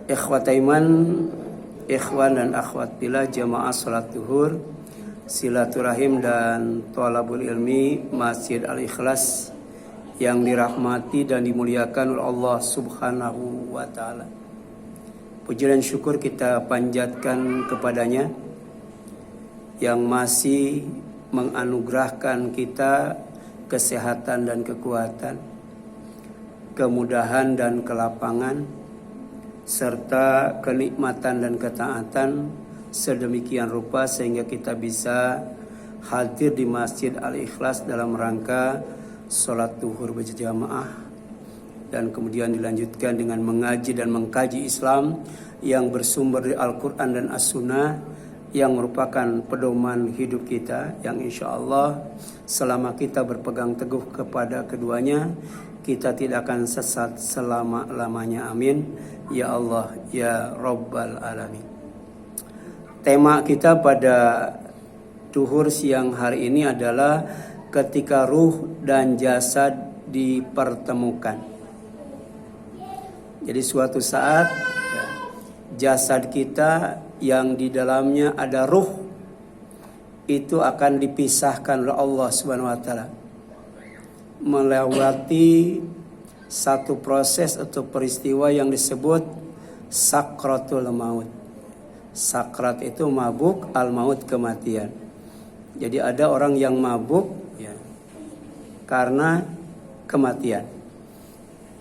Ikhwat iman, ikhwan dan akhwat bila jamaah salat zuhur, silaturahim dan thalabul ilmi Masjid Al-Ikhlas yang dirahmati dan dimuliakan oleh Allah Subhanahu wa taala. Puji dan syukur kita panjatkan kepadanya yang masih menganugerahkan kita kesehatan dan kekuatan, kemudahan dan kelapangan, serta kenikmatan dan ketaatan sedemikian rupa sehingga kita bisa hadir di Masjid Al-Ikhlas dalam rangka sholat zuhur berjamaah dan kemudian dilanjutkan dengan mengaji dan mengkaji Islam yang bersumber dari Al-Quran dan As-Sunnah yang merupakan pedoman hidup kita, yang insya Allah selama kita berpegang teguh kepada keduanya kita tidak akan sesat selama-lamanya. Amin ya Allah ya Rabbal Alamin. Tema kita pada zuhur siang hari ini adalah ketika ruh dan jasad dipertemukan. Jadi suatu saat jasad kita yang di dalamnya ada ruh itu akan dipisahkan oleh Allah Subhanahu wa taala melewati satu proses atau peristiwa yang disebut sakratul maut. Sakrat itu mabuk, al-maut kematian. Jadi ada orang yang mabuk karena kematian.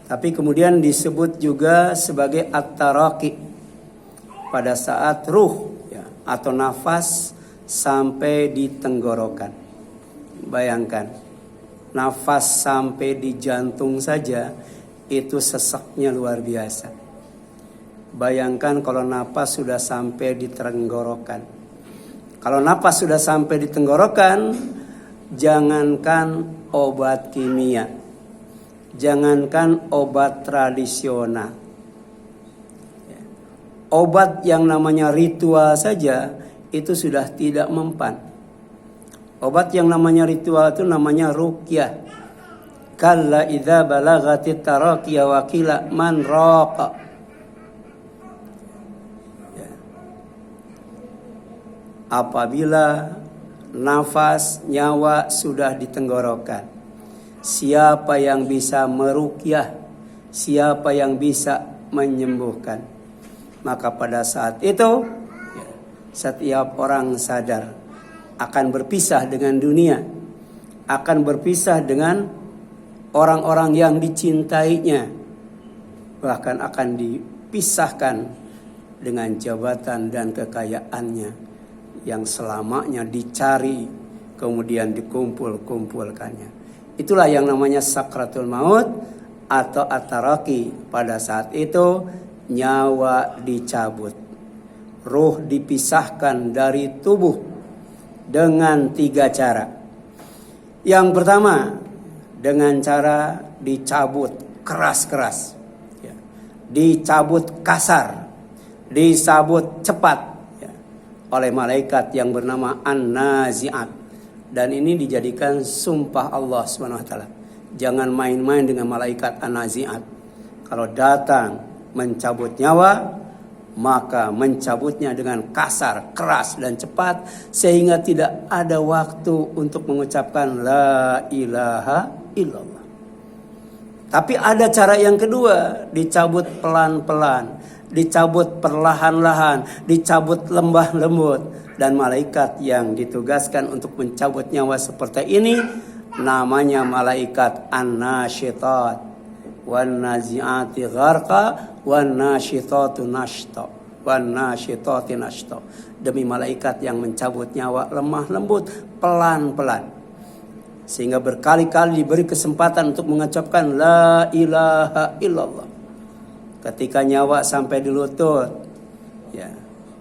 Tapi kemudian disebut juga sebagai at-taraqi pada saat ruh atau nafas sampai di tenggorokan. Bayangkan, nafas sampai di jantung saja itu sesaknya luar biasa. Bayangkan kalau nafas sudah sampai di tenggorokan. Kalau nafas sudah sampai di tenggorokan, jangankan obat kimia, jangankan obat tradisional, obat yang namanya ritual saja itu sudah tidak mempan. Obat yang namanya ritual itu namanya ruqyah. Kalla idza balagatit taraqiya wa qila man raqa. Apabila nafas nyawa sudah di tenggorokan, siapa yang bisa meruqyah? Siapa yang bisa menyembuhkan? Maka pada saat itu setiap orang sadar akan berpisah dengan dunia, akan berpisah dengan orang-orang yang dicintainya, bahkan akan dipisahkan dengan jabatan dan kekayaannya yang selamanya dicari kemudian dikumpul-kumpulkannya. Itulah yang namanya sakratul maut atau at-taraqi. Pada saat itu nyawa dicabut, ruh dipisahkan dari tubuh dengan 3 cara. Yang pertama dengan cara dicabut keras-keras, dicabut kasar, dicabut cepat oleh malaikat yang bernama An-Nazi'at. Dan ini dijadikan sumpah Allah SWT. Jangan main-main dengan malaikat An-Nazi'at. Kalau datang mencabut nyawa, maka mencabutnya dengan kasar, keras dan cepat sehingga tidak ada waktu untuk mengucapkan la ilaha illallah. Tapi ada cara yang kedua, dicabut pelan-pelan, dicabut perlahan-lahan, dicabut lembah lembut. Dan malaikat yang ditugaskan untuk mencabut nyawa seperti ini namanya malaikat An-Nasyitat, wan nazi'ati gharqa, wan nasyitatu nashta, wan nasyitati nashta. Demi malaikat yang mencabut nyawa lemah lembut pelan-pelan, sehingga berkali-kali diberi kesempatan untuk mengucapkan la ilaha illallah. Ketika nyawa sampai di lutut,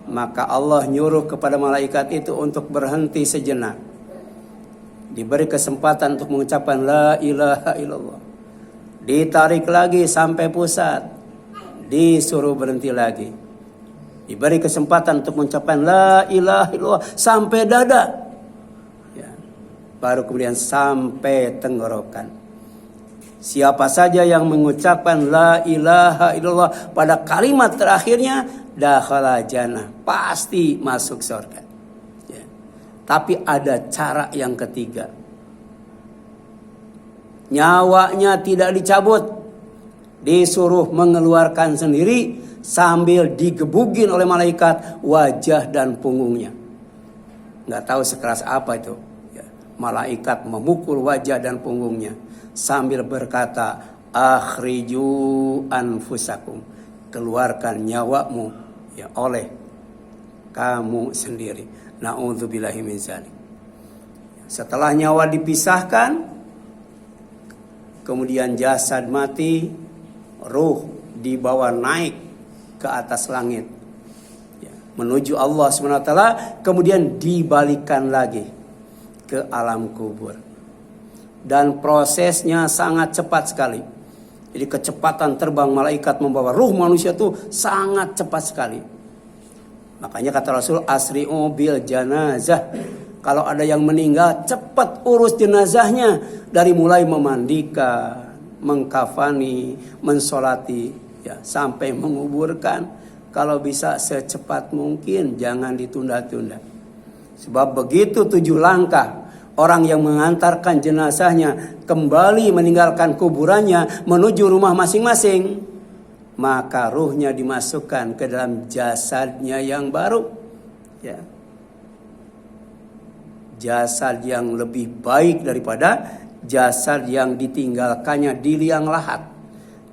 maka Allah nyuruh kepada malaikat itu untuk berhenti sejenak. Diberi kesempatan untuk mengucapkan la ilaha illallah. Ditarik lagi sampai pusat, disuruh berhenti lagi. Diberi kesempatan untuk mengucapkan la ilaha illallah sampai dada, baru kemudian sampai tenggorokan. Siapa saja yang mengucapkan la ilaha illallah pada kalimat terakhirnya, dakhala jannah, pasti masuk surga. Ya. Tapi ada cara yang ketiga. Nyawanya tidak dicabut, disuruh mengeluarkan sendiri sambil digebugin oleh malaikat wajah dan punggungnya. Nggak tahu sekeras apa itu. Ya. Malaikat memukul wajah dan punggungnya sambil berkata, akhriju anfusakum, keluarkan nyawamu ya oleh kamu sendiri. Na'udzubillahi min dzalik. Setelah nyawa dipisahkan, kemudian jasad mati, ruh dibawa naik ke atas langit ya, menuju Allah SWT, kemudian dibalikan lagi ke alam kubur. Dan prosesnya sangat cepat sekali. Jadi kecepatan terbang malaikat membawa ruh manusia itu sangat cepat sekali. Makanya kata Rasul, asri'u bil janazah. Kalau ada yang meninggal, cepat urus jenazahnya. Dari mulai memandikan, mengkafani, mensolati, ya, sampai menguburkan. Kalau bisa secepat mungkin, jangan ditunda-tunda. Sebab begitu 7 langkah orang yang mengantarkan jenazahnya kembali meninggalkan kuburannya menuju rumah masing-masing, maka ruhnya dimasukkan ke dalam jasadnya yang baru. Ya. Jasad yang lebih baik daripada jasad yang ditinggalkannya di liang lahat.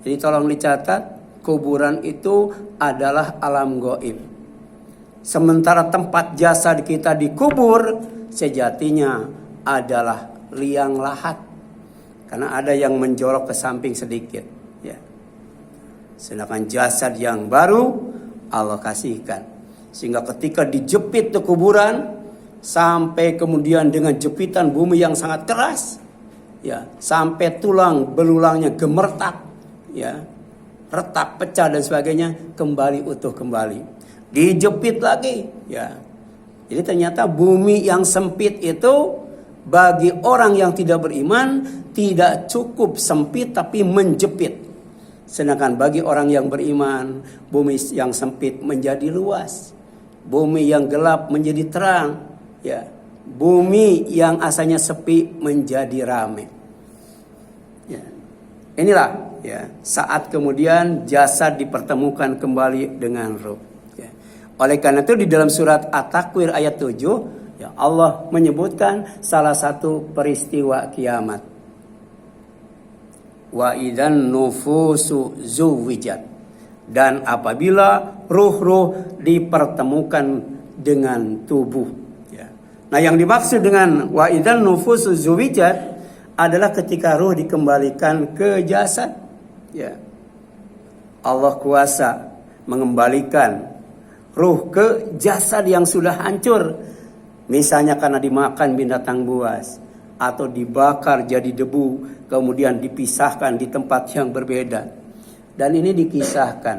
Jadi tolong dicatat, kuburan itu adalah alam gaib. Sementara tempat jasad kita dikubur sejatinya adalah liang lahat. Karena ada yang menjorok ke samping sedikit. Ya. Sedangkan jasad yang baru Allah kasihkan. Sehingga ketika dijepit ke kuburan, sampai kemudian dengan jepitan bumi yang sangat keras, ya, sampai tulang belulangnya gemertak, ya, retak, pecah dan sebagainya, kembali utuh kembali. Dijepit lagi, ya. Jadi ternyata bumi yang sempit itu bagi orang yang tidak beriman tidak cukup sempit tapi menjepit. Sedangkan bagi orang yang beriman, bumi yang sempit menjadi luas, bumi yang gelap menjadi terang. Ya, bumi yang asalnya sepi menjadi ramai. Ya. Inilah ya saat kemudian jasad dipertemukan kembali dengan ruh. Ya. Oleh karena itu di dalam surat At-Takwir ayat 7, ya, Allah menyebutkan salah satu peristiwa kiamat. Wa idzan nufusu zuwijat. Dan apabila ruh-ruh dipertemukan dengan tubuh. Nah, yang dimaksud dengan wa idzan nufusu zuwijat adalah ketika ruh dikembalikan ke jasad. Ya. Allah kuasa mengembalikan ruh ke jasad yang sudah hancur. Misalnya karena dimakan binatang buas atau dibakar jadi debu, kemudian dipisahkan di tempat yang berbeda. Dan ini dikisahkan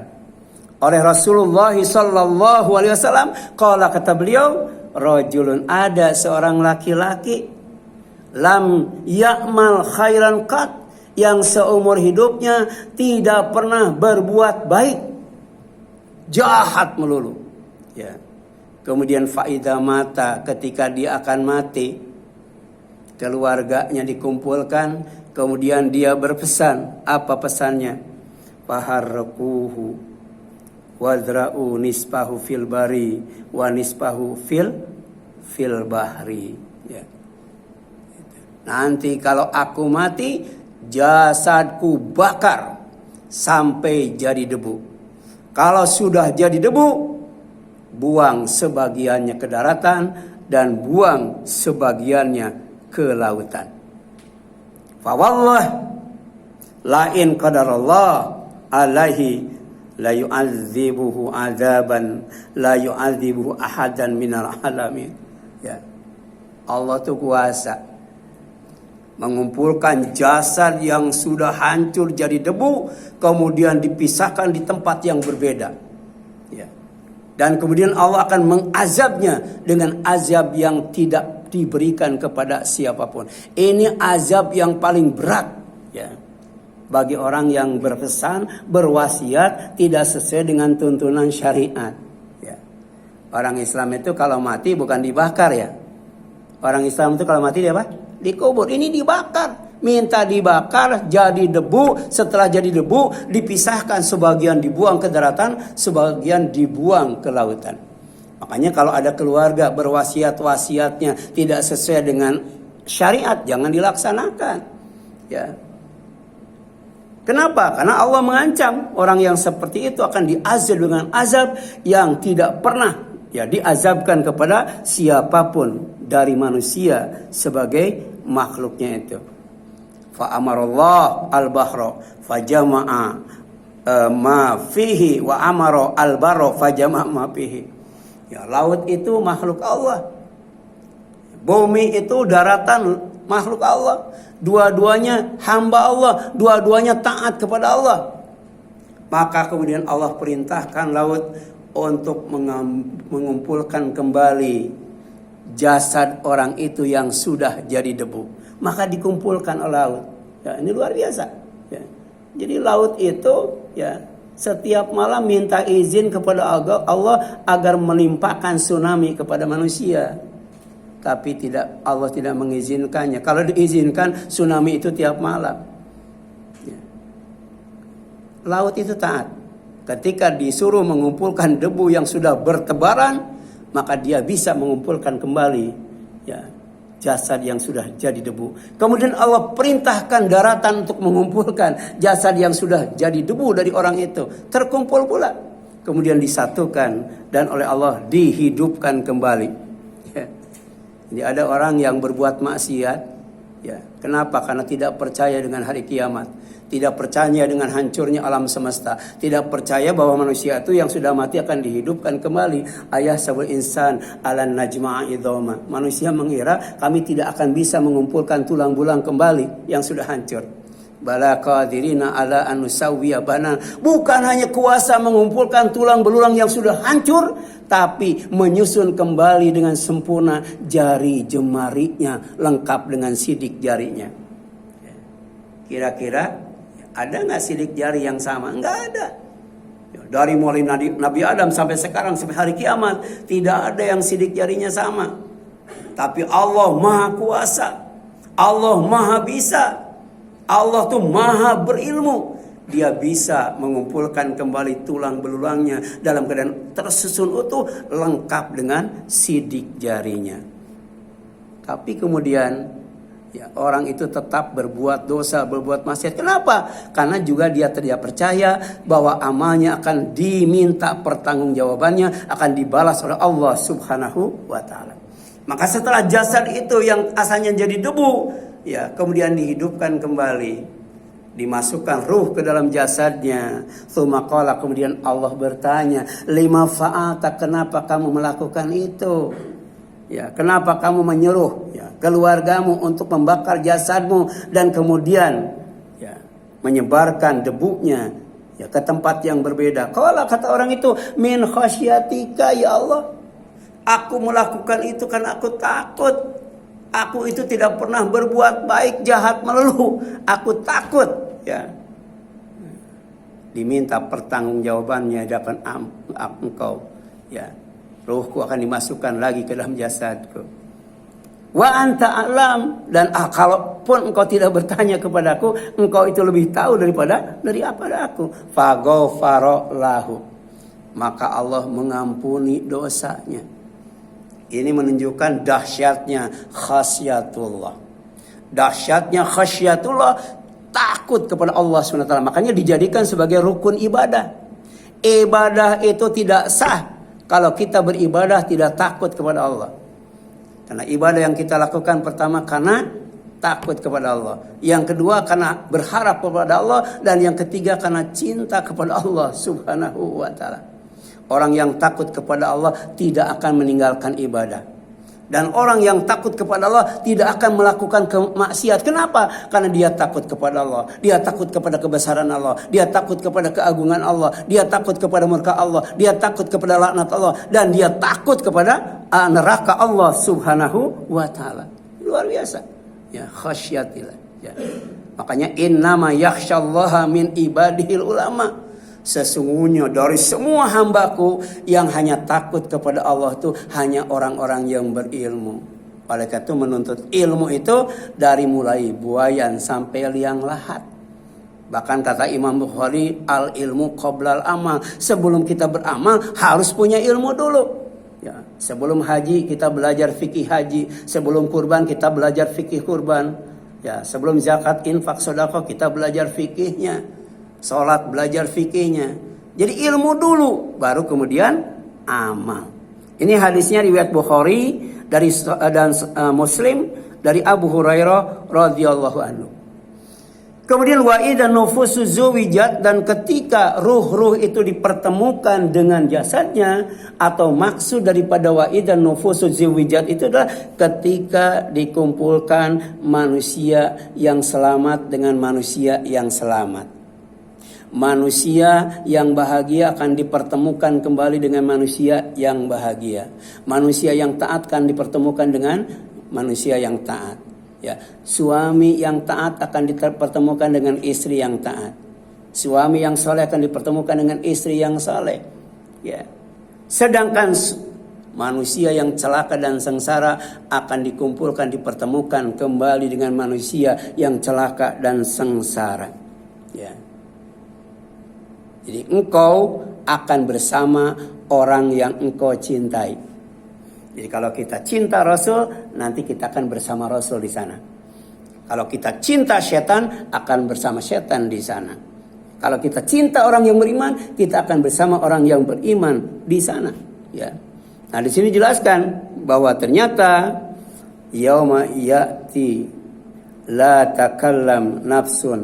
oleh Rasulullah sallallahu alaihi wasallam. Qala, kata beliau, rajulun, ada seorang laki-laki lam ya'mal khairan qat, yang seumur hidupnya tidak pernah berbuat baik, jahat melulu. Ya. Kemudian faida mata, ketika dia akan mati, keluarganya dikumpulkan, kemudian dia berpesan. Apa pesannya? Faharraquhu wadra'u nispahu fil bari wa nispahu fil bahri. Ya. Nanti kalau aku mati, jasadku bakar sampai jadi debu. Kalau sudah jadi debu, buang sebagiannya ke daratan dan buang sebagiannya ke lautan. Fa wallah la in qadarallah alaihi la yu'adzibuhu adzaban la yu'adzibuhu ahadan minal alamin. Ya. Allah tuh kuasa mengumpulkan jasad yang sudah hancur jadi debu, kemudian dipisahkan di tempat yang berbeda. Ya. Dan kemudian Allah akan mengazabnya dengan azab yang tidak diberikan kepada siapapun. Ini azab yang paling berat. Ya. bagi orang yang berpesan, berwasiat tidak sesuai dengan tuntunan syariat. Ya. Orang Islam itu kalau mati bukan dibakar ya. Orang Islam itu kalau mati dia apa? Dikubur. Ini dibakar. Minta dibakar jadi debu. Setelah jadi debu dipisahkan, sebagian dibuang ke daratan, sebagian dibuang ke lautan. Makanya kalau ada keluarga berwasiat-wasiatnya tidak sesuai dengan syariat, jangan dilaksanakan. Ya. Kenapa? Karena Allah mengancam orang yang seperti itu akan diazab dengan azab yang tidak pernah diazabkan kepada siapapun dari manusia sebagai makhluknya itu. Fa amarallah al-bahra fajama'a ma fihi wa amara al-barra fajama'a ma fihi. Ya, laut itu makhluk Allah. Bumi itu daratan makhluk Allah. Dua-duanya hamba Allah, dua-duanya taat kepada Allah. Maka kemudian Allah perintahkan laut untuk mengumpulkan kembali jasad orang itu yang sudah jadi debu. Maka dikumpulkan oleh laut. Ya, ini luar biasa. Ya. Jadi laut itu setiap malam minta izin kepada Allah agar melimpahkan tsunami kepada manusia. Tapi Allah tidak mengizinkannya. Kalau diizinkan, tsunami itu tiap malam. Ya. Laut itu taat. Ketika disuruh mengumpulkan debu yang sudah bertebaran, maka dia bisa mengumpulkan kembali jasad yang sudah jadi debu. Kemudian Allah perintahkan daratan untuk mengumpulkan jasad yang sudah jadi debu dari orang itu. Terkumpul pula. Kemudian disatukan dan oleh Allah dihidupkan kembali. Jadi ada orang yang berbuat maksiat, kenapa? Karena tidak percaya dengan hari kiamat, tidak percaya dengan hancurnya alam semesta, tidak percaya bahwa manusia itu yang sudah mati akan dihidupkan kembali. Ayah sabul insan alan najma'a idhoma. Manusia mengira kami tidak akan bisa mengumpulkan tulang belulang kembali yang sudah hancur. Bala qadirina ala an nusawwiya bana. Bukan hanya kuasa mengumpulkan tulang belulang yang sudah hancur, tapi menyusun kembali dengan sempurna jari jemarinya lengkap dengan sidik jarinya. Kira-kira ada nggak sidik jari yang sama? Nggak ada. Dari mulai Nabi Adam sampai sekarang sampai hari kiamat tidak ada yang sidik jarinya sama. Tapi Allah Maha Kuasa, Allah Maha Bisa. Allah tuh maha berilmu. Dia bisa mengumpulkan kembali tulang belulangnya dalam keadaan tersusun utuh, lengkap dengan sidik jarinya. Tapi kemudian orang itu tetap berbuat dosa, berbuat maksiat. Kenapa? Karena juga dia tidak percaya bahwa amalnya akan diminta pertanggungjawabannya, akan dibalas oleh Allah Subhanahu wa taala. Maka setelah jasad itu yang asalnya jadi debu, kemudian dihidupkan kembali, dimasukkan ruh ke dalam jasadnya. Tsumma qala, kemudian Allah bertanya, lima fa'ata, kenapa kamu melakukan itu? Kenapa kamu menyuruh keluargamu untuk membakar jasadmu dan kemudian menyebarkan debunya ke tempat yang berbeda? Qala, kata orang itu, min khasyatika ya Allah. Aku melakukan itu karena aku takut. Aku itu tidak pernah berbuat baik, jahat melulu. Aku takut. Diminta pertanggungjawabannya depan engkau. Ruhku akan dimasukkan lagi ke dalam jasadku. Wa anta a'lam, dan kalaupun engkau tidak bertanya kepadaku, engkau itu lebih tahu dari aku. Faghfara lahu, maka Allah mengampuni dosanya. Ini menunjukkan dahsyatnya khasyatullah. Dahsyatnya khasyatullah, takut kepada Allah SWT. Makanya dijadikan sebagai rukun ibadah. Ibadah itu tidak sah kalau kita beribadah tidak takut kepada Allah. Karena ibadah yang kita lakukan pertama karena takut kepada Allah. Yang kedua karena berharap kepada Allah. Dan yang ketiga karena cinta kepada Allah Subhanahu wa ta'ala. Orang yang takut kepada Allah tidak akan meninggalkan ibadah. Dan orang yang takut kepada Allah tidak akan melakukan kemaksiat. Kenapa? Karena dia takut kepada Allah. Dia takut kepada kebesaran Allah. Dia takut kepada keagungan Allah. Dia takut kepada murka Allah. Dia takut kepada laknat Allah. Dan dia takut kepada neraka Allah Subhanahu wa ta'ala. Luar biasa. Khasyatillah. Makanya innama yakhsyallaha min ibadihil ulama. Sesungguhnya dari semua hambaku yang hanya takut kepada Allah itu hanya orang-orang yang berilmu. Oleh karena itu menuntut ilmu itu dari mulai buayan sampai liang lahat. Bahkan kata Imam Bukhari, al ilmu qoblal amal. Sebelum kita beramal harus punya ilmu dulu. Ya, sebelum haji kita belajar fikih haji, sebelum kurban kita belajar fikih kurban. Ya, sebelum zakat, infak, sedekah kita belajar fikihnya. Salat belajar fikihnya. Jadi ilmu dulu baru kemudian amal. Ini hadisnya riwayat Bukhari dan Muslim dari Abu Hurairah radhiyallahu anhu. Kemudian wa idzan nufusu zuwijat, dan ketika ruh-ruh itu dipertemukan dengan jasadnya, atau maksud daripada wa idzan nufusu zuwijat itu adalah ketika dikumpulkan manusia yang selamat dengan manusia yang selamat. Manusia yang bahagia akan dipertemukan kembali dengan manusia yang bahagia. Manusia yang taat akan dipertemukan dengan manusia yang taat. Ya, suami yang taat akan dipertemukan dengan istri yang taat. Suami yang saleh akan dipertemukan dengan istri yang saleh. Ya. Sedangkan manusia yang celaka dan sengsara akan dikumpulkan, dipertemukan kembali dengan manusia yang celaka dan sengsara. Ya. Jadi engkau akan bersama orang yang engkau cintai. Jadi kalau kita cinta Rasul, nanti kita akan bersama Rasul di sana. Kalau kita cinta setan, akan bersama setan di sana. Kalau kita cinta orang yang beriman, kita akan bersama orang yang beriman di sana. Ya. Nah, di sini jelaskan bahwa ternyata yauma ya'ti la takallam nafsun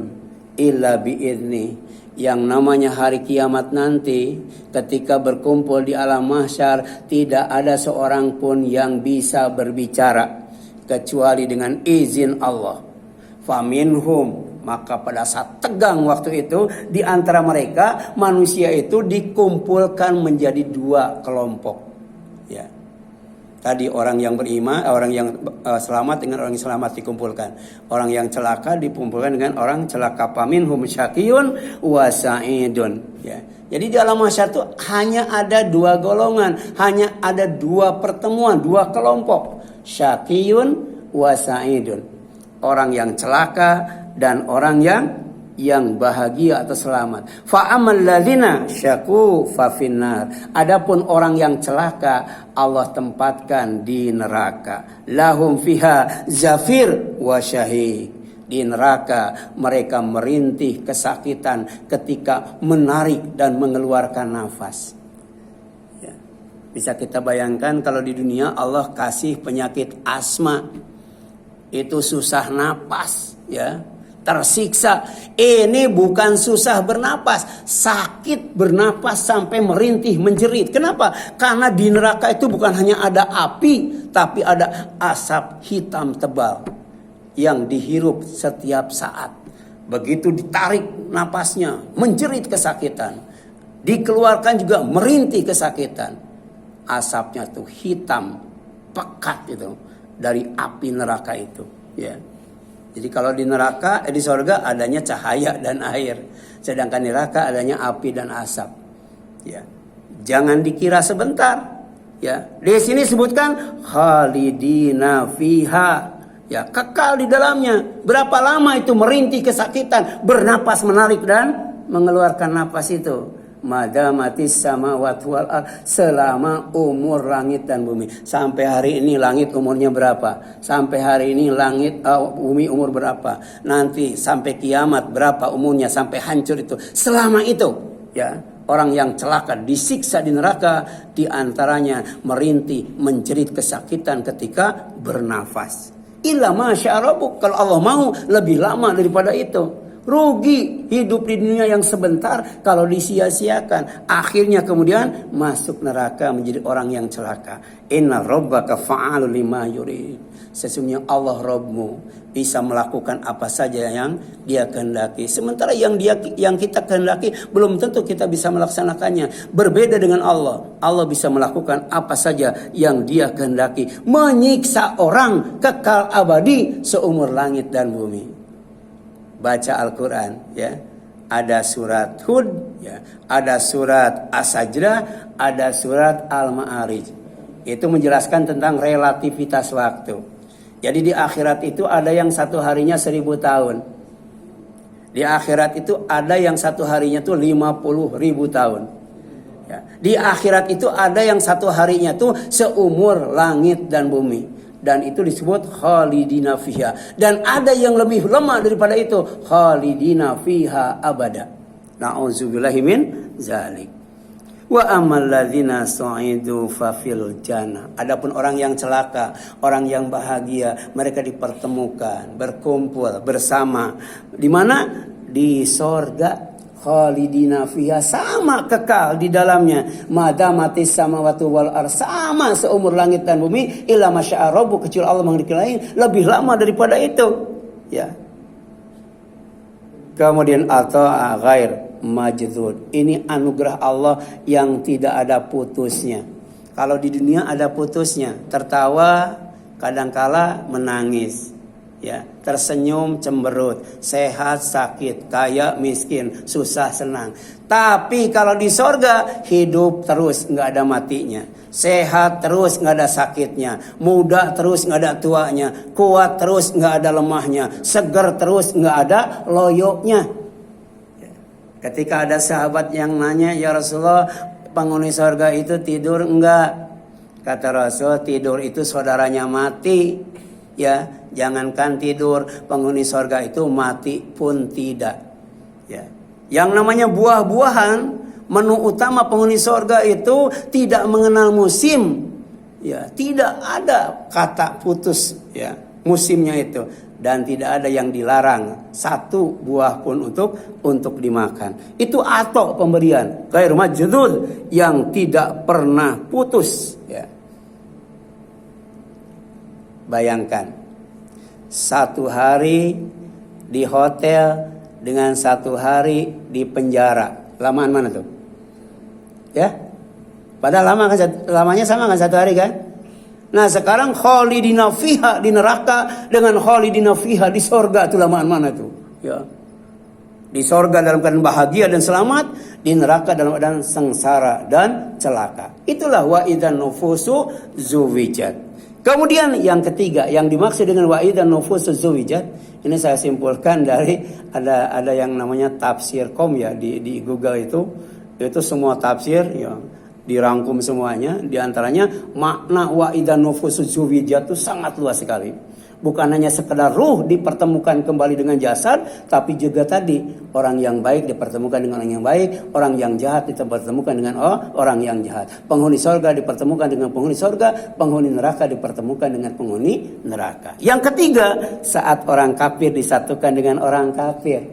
illa bi'izni. Yang namanya hari kiamat nanti, ketika berkumpul di alam mahsyar, tidak ada seorang pun yang bisa berbicara kecuali dengan izin Allah. Faminhum, maka pada saat tegang waktu itu, di antara mereka manusia itu dikumpulkan menjadi dua kelompok. Ya. Tadi orang yang beriman, orang yang selamat dengan orang yang selamat dikumpulkan. Orang yang celaka dikumpulkan dengan orang celaka. Faminhum syaqiyun wa sa'idun. Ya. Jadi dalam mahsyar itu hanya ada dua golongan, hanya ada dua pertemuan, dua kelompok. Syaqiyun wa sa'idun. Orang yang celaka dan orang yang bahagia atau selamat. Fa amal ladzina syaqu fa finnar. Adapun orang yang celaka, Allah tempatkan di neraka. Lahum fiha zafir wa syahid. Di neraka mereka merintih kesakitan ketika menarik dan mengeluarkan nafas. Ya. Bisa kita bayangkan kalau di dunia Allah kasih penyakit asma, itu susah napas, ya. Tersiksa. Ini bukan susah bernapas, sakit bernapas sampai merintih, menjerit. Kenapa? Karena di neraka itu bukan hanya ada api, tapi ada asap hitam tebal yang dihirup setiap saat. Begitu ditarik napasnya, menjerit kesakitan. Dikeluarkan juga merintih kesakitan. Asapnya tuh hitam, pekat itu dari api neraka itu, ya. Jadi kalau di neraka, di surga adanya cahaya dan air. Sedangkan di neraka adanya api dan asap. Ya. Jangan dikira sebentar. Ya. Di sini sebutkan khalidina fiha. Ya, kekal di dalamnya. Berapa lama itu merintih kesakitan, bernapas menarik dan mengeluarkan napas itu. Madamatis samawati wal ard, selama umur langit dan bumi. Sampai hari ini langit umurnya berapa? Sampai hari ini langit bumi umur berapa? Nanti sampai kiamat berapa umurnya sampai hancur itu? Selama itu, ya, orang yang celaka disiksa di neraka, di antaranya merintih, menjerit kesakitan ketika bernafas. Illa masya Rabbuk, kalau Allah mau lebih lama daripada itu. Rugi hidup di dunia yang sebentar kalau disia-siakan. Akhirnya kemudian masuk neraka menjadi orang yang celaka. Inna rabbaka fa'alu lima yurid. Sesungguhnya Allah Rabbmu bisa melakukan apa saja yang Dia kehendaki. Sementara yang kita kehendaki belum tentu kita bisa melaksanakannya. Berbeda dengan Allah. Allah bisa melakukan apa saja yang Dia kehendaki. Menyiksa orang kekal abadi seumur langit dan bumi. baca Al-Quran, ya. Ada surat Hud, ya. Ada surat As-Sajdah, ada surat Al-Ma'arij. Itu menjelaskan tentang relativitas waktu. Jadi di akhirat itu ada yang satu harinya 1000 tahun. Di akhirat itu ada yang satu harinya tuh 50.000 tahun. Ya. Di akhirat itu ada yang satu harinya tuh seumur langit dan bumi. Dan itu disebut khalidina fiha. Dan ada yang lebih lemah daripada itu, khalidina fiha abada. Na'udzubillahi min zalik. Wa amal ladzina su'idu fa fil jannah. Adapun orang yang celaka, orang yang bahagia, mereka dipertemukan, berkumpul bersama. Di mana? Di sorga. Khalidina fiha, sama kekal di dalamnya. Madamatis samawati wal ardh, sama seumur langit dan bumi. Illa masya'a rabbu, kecuali Allah menghendaki lain lebih lama daripada itu. Ya. Kemudian ata'a ghair majdud. Ini anugerah Allah yang tidak ada putusnya. Kalau di dunia ada putusnya, tertawa, kadangkala menangis. Ya, tersenyum, cemberut, sehat, sakit, kaya, miskin, susah, senang. Tapi kalau di sorga hidup terus, nggak ada matinya, sehat terus, nggak ada sakitnya, muda terus, nggak ada tuanya, kuat terus, nggak ada lemahnya, seger terus, nggak ada loyoknya. Ketika ada sahabat yang nanya, ya Rasulullah, penghuni sorga itu tidur enggak? Kata Rasul, tidur itu saudaranya mati. Ya, jangankan tidur, penghuni sorga itu mati pun tidak. Ya. Yang namanya buah-buahan, menu utama penghuni sorga itu tidak mengenal musim. Ya, tidak ada kata putus, ya, musimnya itu. Dan tidak ada yang dilarang satu buah pun untuk dimakan. Itu atau pemberian ghair majdud, yang tidak pernah putus. Ya. Bayangkan, satu hari di hotel dengan satu hari di penjara. Lamaan mana tuh? Ya, padahal lamanya sama kan, satu hari kan? Nah sekarang khalidina fiha di neraka dengan khalidina fiha di sorga, itu lamaan mana tuh? Ya, di sorga dalam keadaan bahagia dan selamat, di neraka dalam keadaan sengsara dan celaka. Itulah wa idzan nufusu zuwijat. Kemudian yang ketiga yang dimaksud dengan wa idzan nufusu zuwijat, ini saya simpulkan dari ada yang namanya tafsir ya di Google itu semua tafsir ya dirangkum semuanya. Di antaranya makna wa idzan nufusu zuwijat itu sangat luas sekali. Bukan hanya sekedar ruh dipertemukan kembali dengan jasad, tapi juga tadi orang yang baik dipertemukan dengan orang yang baik, orang yang jahat dipertemukan dengan orang yang jahat. Penghuni sorga dipertemukan dengan penghuni sorga, penghuni neraka dipertemukan dengan penghuni neraka. Yang ketiga, saat orang kafir disatukan dengan orang kafir,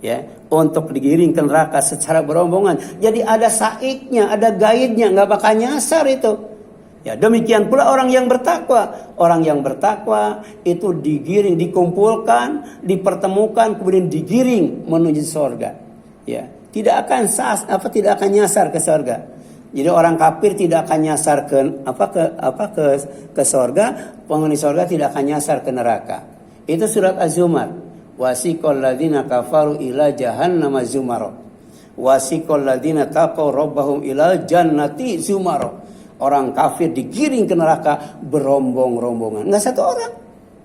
ya, untuk digiring ke neraka secara berombongan. Jadi ada saiknya, ada gaidnya, nggak bakal nyasar itu. Ya, demikian pula orang yang bertakwa. Orang yang bertakwa itu digiring, dikumpulkan, dipertemukan, kemudian digiring menuju surga. Ya, tidak akan nyasar ke surga. Jadi orang kafir tidak akan nyasar ke surga, penghuni surga tidak akan nyasar ke neraka. Itu surat Az-Zumar. Wasiqal ladzina kafaru ila jahannama zumara. Wasiqal ladzina taqaw rabbahum ila jannati zumara. Orang kafir digiring ke neraka berombong-rombongan, enggak satu orang.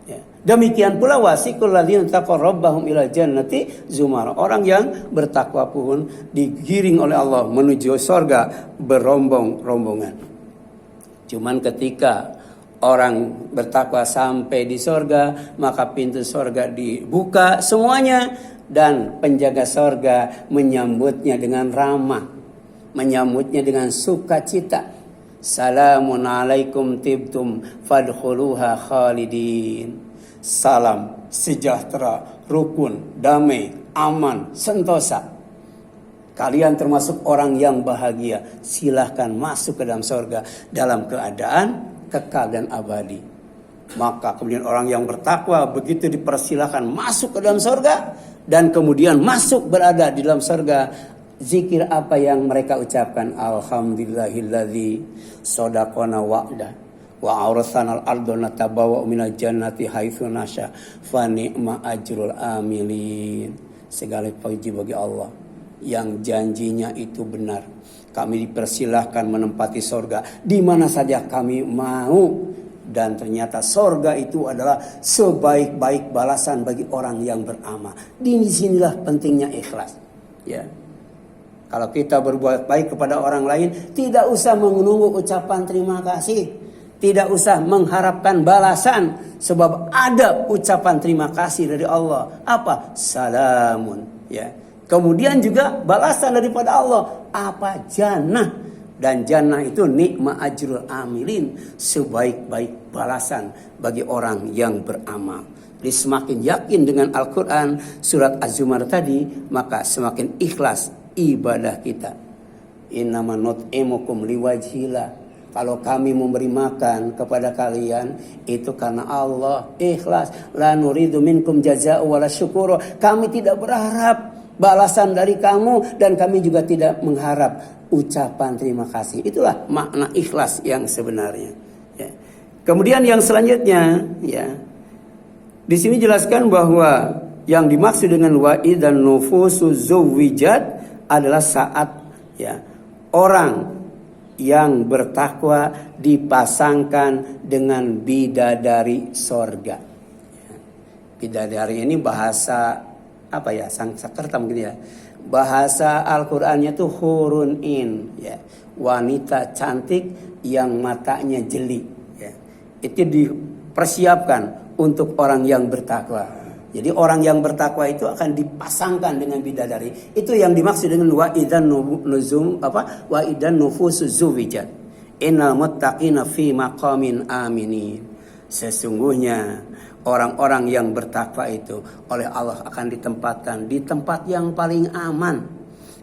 Ya. Demikian pula wasiqul ladzina taqaw rabbahum ila jannati zumara. Orang yang bertakwa pun digiring oleh Allah menuju surga berombong-rombongan. Cuman ketika orang bertakwa sampai di surga, maka pintu surga dibuka semuanya dan penjaga surga menyambutnya dengan ramah, menyambutnya dengan sukacita. Salamun alaikum tibtum fadkhuluha khalidin. Salam sejahtera, rukun, damai, aman, sentosa. Kalian termasuk orang yang bahagia. Silahkan masuk ke dalam surga dalam keadaan kekal dan abadi. Maka kemudian orang yang bertakwa begitu dipersilahkan masuk ke dalam surga, dan kemudian masuk berada di dalam surga, zikir apa yang mereka ucapkan? Alhamdulillahilladzi sadaqana wa'da Wa aursanal ardo natabawa minal jannati haitsu nasya fa ni'ma ajrul amilin. Segala puji bagi Allah yang janjinya itu benar. Kami dipersilahkan menempati sorga di mana saja kami mau. Dan ternyata sorga itu adalah sebaik-baik balasan bagi orang yang beramal. Di sinilah pentingnya ikhlas. Ya. Kalau kita berbuat baik kepada orang lain, tidak usah menunggu ucapan terima kasih. Tidak usah mengharapkan balasan. Sebab ada ucapan terima kasih dari Allah. Apa? Salamun. Ya. Kemudian juga balasan daripada Allah. Apa? Jannah. Dan jannah itu nikma ajrul amilin. Sebaik-baik balasan bagi orang yang beramal. Jadi semakin yakin dengan Al-Quran surat Az-Zumar tadi, maka semakin ikhlas ibadah kita. Innama nut'imukum liwajhillah. Kalau kami memberi makan kepada kalian itu karena Allah, ikhlas. La nuridu minkum jazaa'u wala syukura. Kami tidak berharap balasan dari kamu dan kami juga tidak mengharap ucapan terima kasih. Itulah makna ikhlas yang sebenarnya. Ya. Kemudian yang selanjutnya, ya, di sini jelaskan bahwa yang dimaksud dengan wa'i dan nufusu zuwijat adalah saat, ya, orang yang bertakwa dipasangkan dengan bidadari sorga. Ya. Bidadari ini bahasa apa ya, Sanskerta mungkin ya. Bahasa Al-Qur'annya itu hurun in, ya. Wanita cantik yang matanya jeli, ya. Itu dipersiapkan untuk orang yang bertakwa. Jadi orang yang bertakwa itu akan dipasangkan dengan bidadari. Itu yang dimaksud dengan wa idzan nufusu zuwijat. Innal muttaqina fi maqamin aminin. Sesungguhnya orang-orang yang bertakwa itu oleh Allah akan ditempatkan di tempat yang paling aman.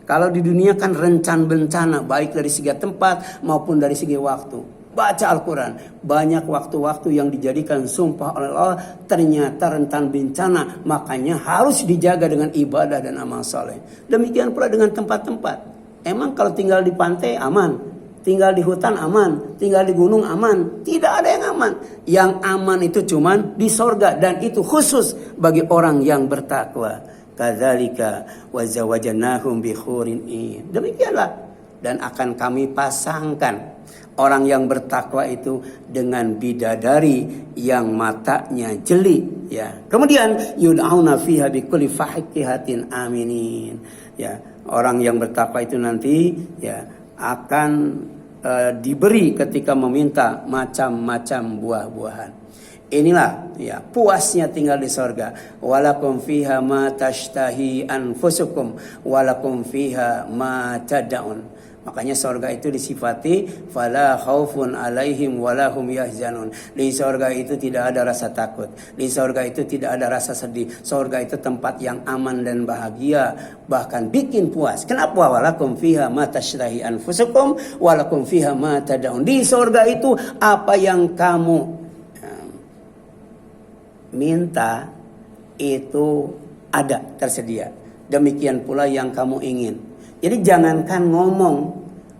Kalau di dunia kan rencan bencana, baik dari segi tempat maupun dari segi waktu. Baca Al-Quran, banyak waktu-waktu yang dijadikan sumpah oleh Allah ternyata rentan bencana, makanya harus dijaga dengan ibadah dan amal soleh. Demikian pula dengan tempat-tempat. Emang kalau tinggal di pantai aman? Tinggal di hutan aman, tinggal di gunung aman. Tidak ada yang aman. Yang aman itu cuman di sorga. Dan itu khusus bagi orang yang bertakwa. Kadzalika wa zawajnahum bi hurin in. Demikianlah. Dan akan kami pasangkan orang yang bertakwa itu dengan bidadari yang matanya jeli. Ya. Kemudian yud'auna fiha bi kulli fahihatin aminin. Ya. Orang yang bertakwa itu nanti, ya, akan diberi ketika meminta macam-macam buah-buahan. Inilah, ya, puasnya tinggal di sorga. Walakum fiha ma tashtahi anfusukum walakum fiha ma tad'un. Makanya sorga itu disifati fala khaufun alaihim walahum yahzanun. Di sorga itu tidak ada rasa takut. Di sorga itu tidak ada rasa sedih. Sorga itu tempat yang aman dan bahagia, bahkan bikin puas. Kenapa? Walakum fiha ma tashtahi anfusukum walakum fiha ma tad'un. Di sorga itu apa yang kamu minta itu ada, tersedia. Demikian pula yang kamu ingin. Jadi jangankan ngomong,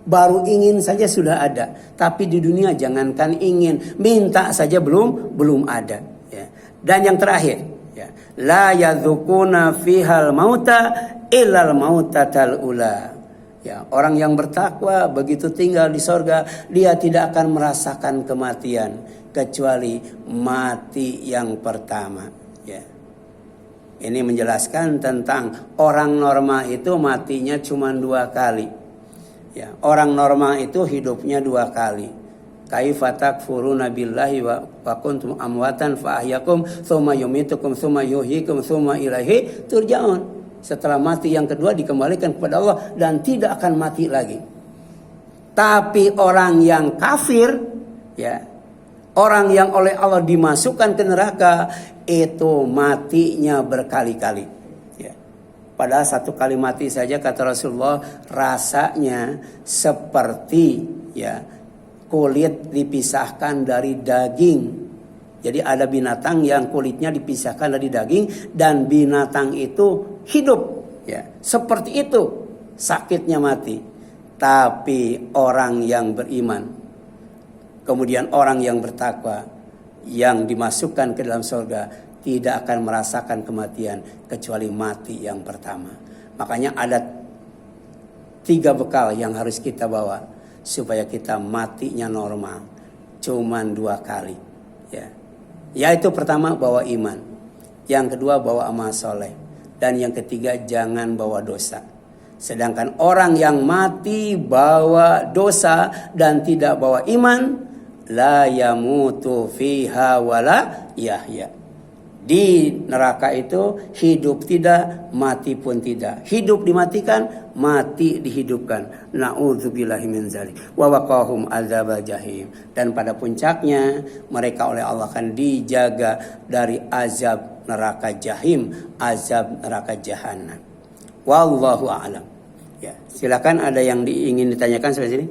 baru ingin saja sudah ada. Tapi di dunia jangankan ingin, minta saja belum ada. Ya. Dan yang terakhir, ya, la yadzukuna fihal mauta illal mautatal ula. Ya, orang yang bertakwa begitu tinggal di sorga, dia tidak akan merasakan kematian kecuali mati yang pertama. Ya. Ini menjelaskan tentang orang normal itu matinya cuma 2 kali. Ya, orang normal itu hidupnya 2 kali. Kaifa takfuruna billahi wa kuntum amwatan fa ahyakum tsumma yumitukum tsumma yuhyikum tsumma ilaihi turja'un. Setelah mati yang kedua dikembalikan kepada Allah dan tidak akan mati lagi. Tapi orang yang kafir, ya, orang yang oleh Allah dimasukkan ke neraka itu matinya berkali-kali. Ya. Padahal 1 kali mati saja kata Rasulullah rasanya seperti, ya, kulit dipisahkan dari daging. Jadi ada binatang yang kulitnya dipisahkan dari daging dan binatang itu hidup. Ya. Seperti itu sakitnya mati. Tapi orang yang beriman, Kemudian orang yang bertakwa yang dimasukkan ke dalam surga tidak akan merasakan kematian kecuali mati yang pertama. Makanya ada 3 bekal yang harus kita bawa supaya kita matinya normal. Cuman 2 kali. Ya. Yaitu pertama bawa iman. Yang kedua bawa amal soleh. Dan yang ketiga jangan bawa dosa. Sedangkan orang yang mati bawa dosa dan tidak bawa iman, la yamutu fiha wala yahya. Di neraka itu hidup tidak, mati pun tidak. Hidup dimatikan, mati dihidupkan. Na'udzubillahi min dzalik. Wa waqahum adzabal jahim. Dan pada puncaknya mereka oleh Allah akan dijaga dari azab neraka jahim, azab neraka jahanam. Wallahu a'lam. Ya, silakan ada yang ingin ditanyakan sampai sini?